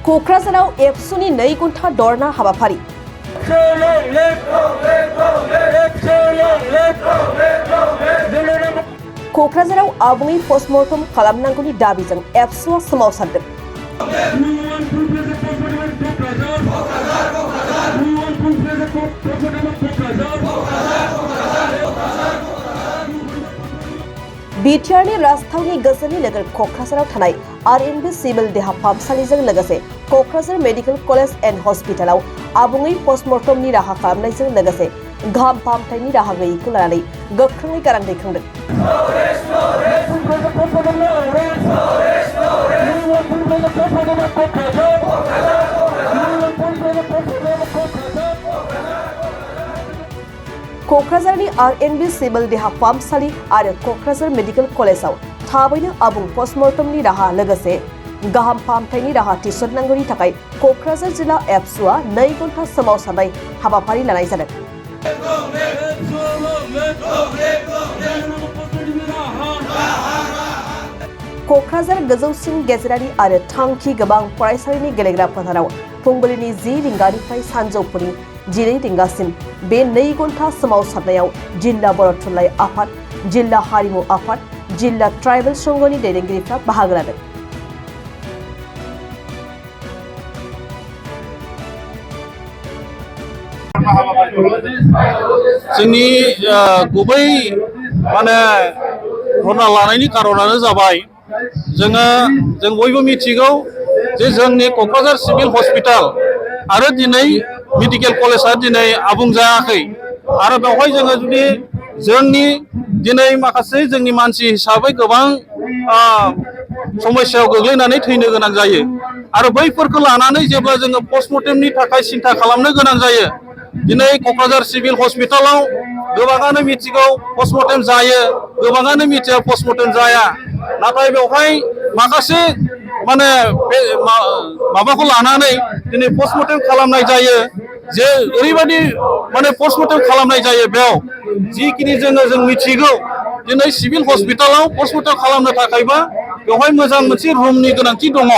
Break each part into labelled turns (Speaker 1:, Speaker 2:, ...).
Speaker 1: क'क्राझाराव एबसुनि 2 घन्टा धरना हाबाफारि क'क्राझाराव आबुङै पस्टमर्टम खालामनांगौनि दाबिजों एबसुआ सोमावसारदों। बिटिआरनि राजथावनि गोजोननि नोगोर क'क्राझाराव थानाय आरएनबी सिविल देहा फाहामसालिजों लोगोसे क'क्राझार मेडिकेल कलेज एन्ड हस्पिटालाव आबुङै पस्टमर्टमनि राहा खालामनायजों लोगोसे गाहाम फाहामथायनि राहा गैयैखौ लानानै गोख्रोङै गारां दैखांदों। क'क्राझारनि आरएनबी सिविल देहा फाहामसालि आरो क'क्राझार मेडिकेल कलेजाव थाबैनो आबुं पस्टमर्टमनि राहा लोगोसे गाहाम फाहामथायनि राहा थिसननांगौनि थाखाय क'क्राझार जिल्ला एबसुआ 2 घन्टा सोमावसारनाय हाबाफारि लानाय जादों। क'क्राझार गोजौसिन गेजेरारि आरो थांखि गोबां फरायसालिनि गेलेग्रा फोथाराव फुंबिलिनि 10 रिंगानिफ्राय सानजौफुनि 12 रिंगासिम बे 2 घन्टा सोमावसारनायाव जिल्ला बर' थुनलाइ आफाद, जिल्ला हारिमु आफाद, जिल्ला ट्राइबेल संघनि दैदेनगिरिफ्रा बाहागो लादों।
Speaker 2: जोंनि गुबै माने धरना लानायनि कारनानो जाबाय जों बयबो मिथिगौ जे जोंनि क'क्राझार सिभिल हस्पिटाल आरो दिनै मेडिकेल कलेजआ दिनै आबुं जायाखै आरो बेवहाय जोङो जुदि जोंनि दिनै माखासे जोंनि मानसि हिसाबै गोबां समस्यायाव गोग्लैनानै थैनो गोनां जायो आरो बैफोरखौ लानानै जेब्ला जोङो पस्टमर्टेमनि थाखाय सिन्था खालामनो गोनां जायो। दिनै क'क्राझार सिभिल हस्पिटालाव गोबाङानो मिथिगौ पस्टमर्टेम जायो, गोबाङानो मिथिया पस्टमर्टेम जाया, नाथाय बेवहाय माखासे माने माबाखौ लानानै दिनै पस्टमर्टेम खालामनाय जायो जे ओरैबायदि माने पस्टमर्टेम खालामनाय जायो बेयाव जिखिनि जों मिथिगौ दिनै सिभिल हस्पिटालाव पस्टमर्टेम खालामनो थाखायबा बेवहाय मोजां मोनसे रुमनि गोनांथि दङ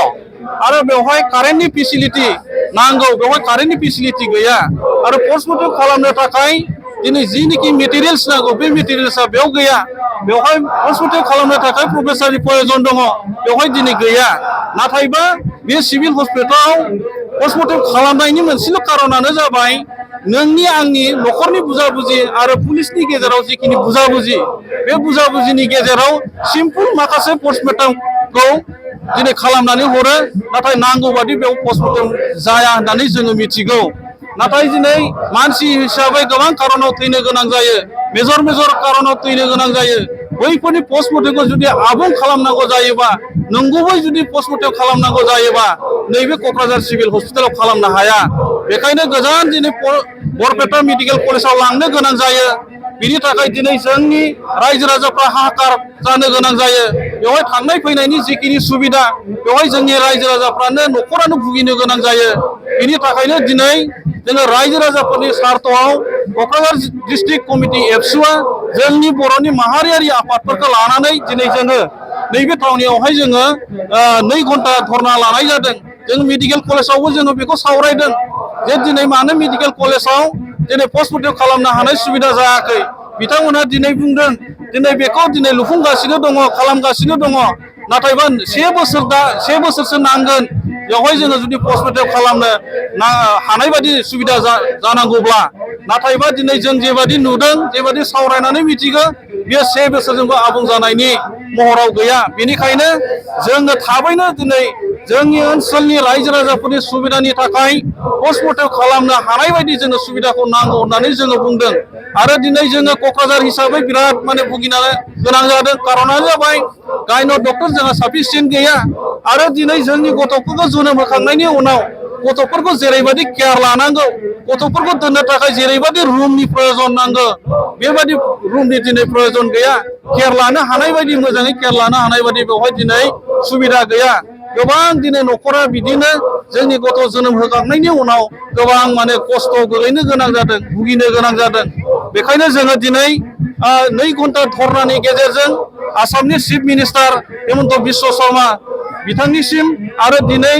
Speaker 2: आरो बेवहाय कारेन्टनि फेसिलिटि नांगौ, बेवहाय कारेन्टनि फेसिलिटि गैया आरो पस्टमर्टेम खालामनो थाखाय दिनै जिनिखि मेटेरियल्स नांगौ बे मेटेरियल्सआ बेयाव गैया। बेवहाय पस्टमर्टेम खालामनो थाखाय प्रफेसारनि प्रयोजन दङ, बेवहाय दिनै गैया। नाथायबा बे सिभिल हस्पिटालाव पस्टमर्टेम खालामनायनि मोनसेल' कारनानो जाबाय नोंनि आंनि न'खरनि बुजाबुजि आरो पुलिसनि गेजेराव जिखिनि बुजाबुजि बे बुजाबुजिनि गेजेराव सिम्पोल माखासे पस्टमर्टेमखौ दिनै खालामनानै हरो, नाथाय नांगौ बादि बेयाव पस्टमर्टेम जाया होननानै जोङो मिथिगौ। नाथाय दिनै मानसि हिसाबै गोबां कारनाव थैनो गोनां जायो, मेजर कारनाव थैनो गोनां जायो। बैफोरनि पस्टमर्टेमखौ जुदि आबुं खालामनांगौ जायोबा, नंगुबै जुदि पस्टमर्टेम खालामनांगौ जायोबा नैबे क'क्राझार सिभिल हस्पिटालाव खालामनो हाया। बेखायनो गोजान दिनै बरपेटा मेडिकेल कलेजाव लांनो गोनां जायो। बिनि थाखाय दिनै जोंनि रायजो राजाफ्रा हाहाकार जानो गोनां जायो। बेवहाय थांनाय फैनायनि जिखिनि सुबिदा बेवहाय जोंनि रायजो राजाफ्रानो न'खरानो भुगिनो गोनां जायो। बिनि थाखायनो दिनै जोङो रायजो राजाफोरनि स्वार्थआव क'क्राझार डिस्ट्रिक्ट कमिटि एबसुआ जोंनि बर'नि माहारियारि आफादफोरखौ लानानै दिनै जोङो नैबे थावनियावहाय जोङो 2 घन्टा धरना लानाय जादों। जों मेडिकेल कलेजावबो जोङो बेखौ सावरायदों जे दिनै मानो मेडिकेल कलेजाव दिनै पस्टमर्टेम खालामनो हानाय सुबिदा जायाखै। बिथांमोनहा दिनै बुंदों दिनै बेखौ दिनै लुफुंगासिनो दङ, खालामगासिनो दङ, नाथायबा 1 बोसोरसो नांगोन बेवहाय जोङो जुदि पस्टमर्टेम खालामनो हानाय बायदि सुबिदा जानांगौब्ला। नाथायबा दिनै जों जेबादि नुदों, जेबादि सावरायनानै मिथिगौ बेयो 1 बोसोरजोंबो आबुं जानायनि महराव गैया। बेनिखायनो जोङो थाबैनो दिनै जोंनि ओनसोलनि रायजो राजाफोरनि सुबिदानि थाखाय पस्टमर्टेम खालामनो हानाय बायदि जोंनो सुबिदाखौ नांगौ होननानै जोङो बुंदों। आरो दिनै जोङो क'क्राझार हिसाबै बिराद माने भुगिनो गोनां जादों। कारनानो जाबाय गायन' डक्टर जोंहा साफिसियेन्ट गैया आरो दिनै जोंनि गथ'फोरखौ जोनोम होखांनायनि उनाव गथ'फोरखौ जेरैबायदि केयार लानांगौ, गथ'फोरखौ दोननो थाखाय जेरैबायदि रुमनि प्रयोजन नांगौ बेबायदि रुमनि दिनै प्रयोजन गैया। केयार लानो हानाय बायदि, मोजाङै केयार लानो हानाय बायदि बेवहाय दिनै सुबिदा गैया। गोबां दिनै न'खरा बिदिनो जोंनि गथ' जोनोम होखांनायनि उनाव गोबां माने खस्थ' गोलैनो गोनां जादों, भुगिनो गोनां जादों। बेखायनो जोङो दिनै 2 घन्टा धरनानि गेजेरजों आसामनि चिफ मिनिस्टार हेमन्त बिश्व शर्मा बिथांनिसिम आरो दिनै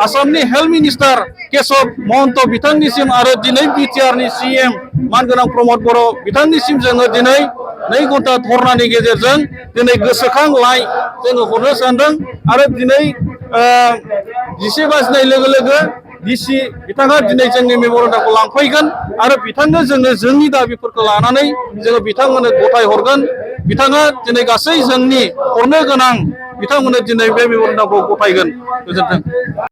Speaker 2: आसामनि हेल्थ मिनिस्टार केशव महन्त बिथांनिसिम आरो दिनै बिटिआरनि सीएम मानगोनां प्रमद बर' बिथांनिसिम जोङो दिनै 2 घन्टा धरनानि गेजेरजों दिनै गोसोखां लाइ जोङो हरनो सानदों आरो दिनै 11 बाजिनाय लोगो लोगो डिसि बिथाङा दिनै जोंनि मेम'रेन्डामखौ लांफैगोन आरो बिथांनो जोङो जोंनि दाबिफोरखौ लानानै जोङो बिथांमोननो गथाय हरगोन बिथाङा दिनै गासै जोंनि हरनो गोनां बिथांमोननो दिनै बे मेम'रेन्डामखौ गथायगोन गोजोन्थों।